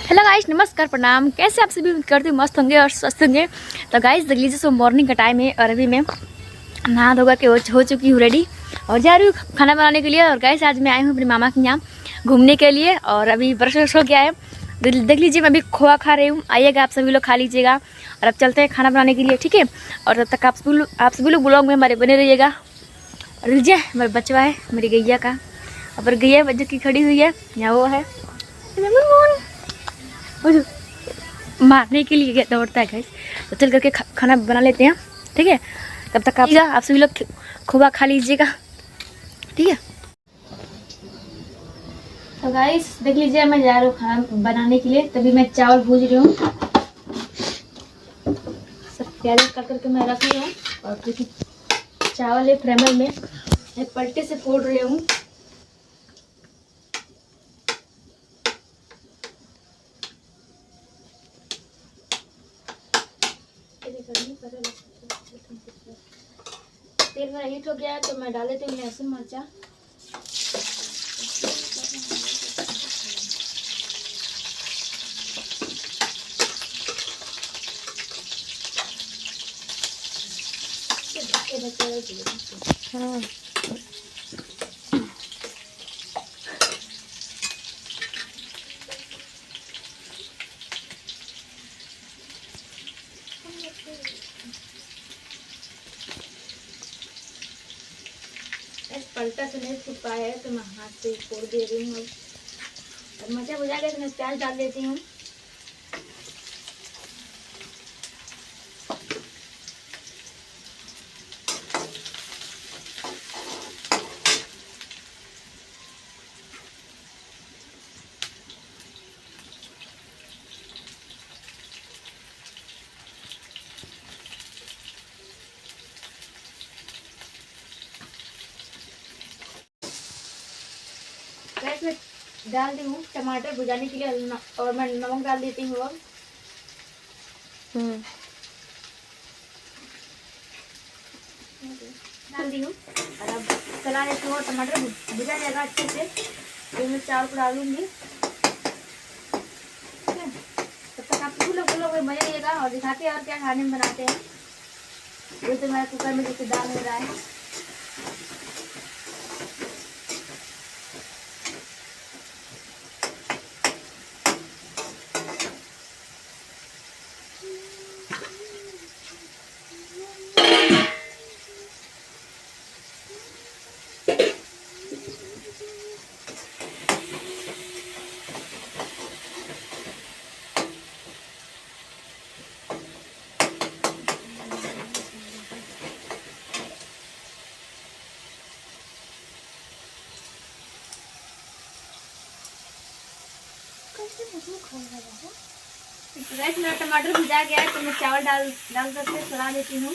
Hello guys, नमस्कार, प्रणाम। कैसे आप सभी करते मस्त होंगे और स्वस्थ होंगे। तो गाइस देख लीजिए, सो मॉर्निंग का टाइम है और अभी मैं नहा धोगा के हो चुकी हूँ रेडी और जा रही हूँ खाना बनाने के लिए। और गाइस आज मैं आई हूँ अपने मामा के यहाँ घूमने के लिए और अभी ब्रश हो गया है। देख लीजिए, मैं अभी खोआ खा रही हूँ। आइएगा, आप सभी लोग खा लीजिएगा और अब चलते हैं खाना बनाने के लिए, ठीक है। और तब तक आप सभी लोग ब्लॉग में हमारे बने रहिएगा। और लीजिए, हमारा बचवा है मेरी गैया का, और गैया बच्चे की खड़ी हुई है यहाँ, वो है मारने के लिए दौड़ता है गाइस। तो चल करके खाना बना लेते हैं, ठीक है। तब तक आप सभी लोग खोआ खा लीजिएगा, ठीक है। तो गाइस देख लीजिए, मैं जा रहा हूँ खाना बनाने के लिए। तभी मैं चावल भूज रही हूँ, सब प्याज काट करके मैं रख रही हूँ। और क्योंकि चावल है फ्रेमल में, मैं पलटे से फोड़ रही हूँ। तेल मेरा हीट हो गया है तो मैं डाल देती हूँ लहसुन मिर्चा। हाँ, पलटा से नहीं फूट पाया है तो मैं हाथ से फोड़ दे रही हूँ। और मचा बुझा गया तो मैं प्याज डाल देती हूँ। गैस में डाल दी हूँ टमाटर भुजाने के लिए और मैं नमक डाल देती हूँ अब। डाल दी हूँ और अब चला देती हूँ। टमाटर भुजा जाएगा अच्छे से तो मैं चावल को डालूंगी। तब तक आप लोग मजे लीजिएगा और दिखाते हैं और क्या खाने में बनाते हैं। ये तो मेरा कुकर में जैसे दाल हो रहा है। गैस मेरा टमाटर भुजा गया है तो मैं चावल डाल करके चला देती हूँ।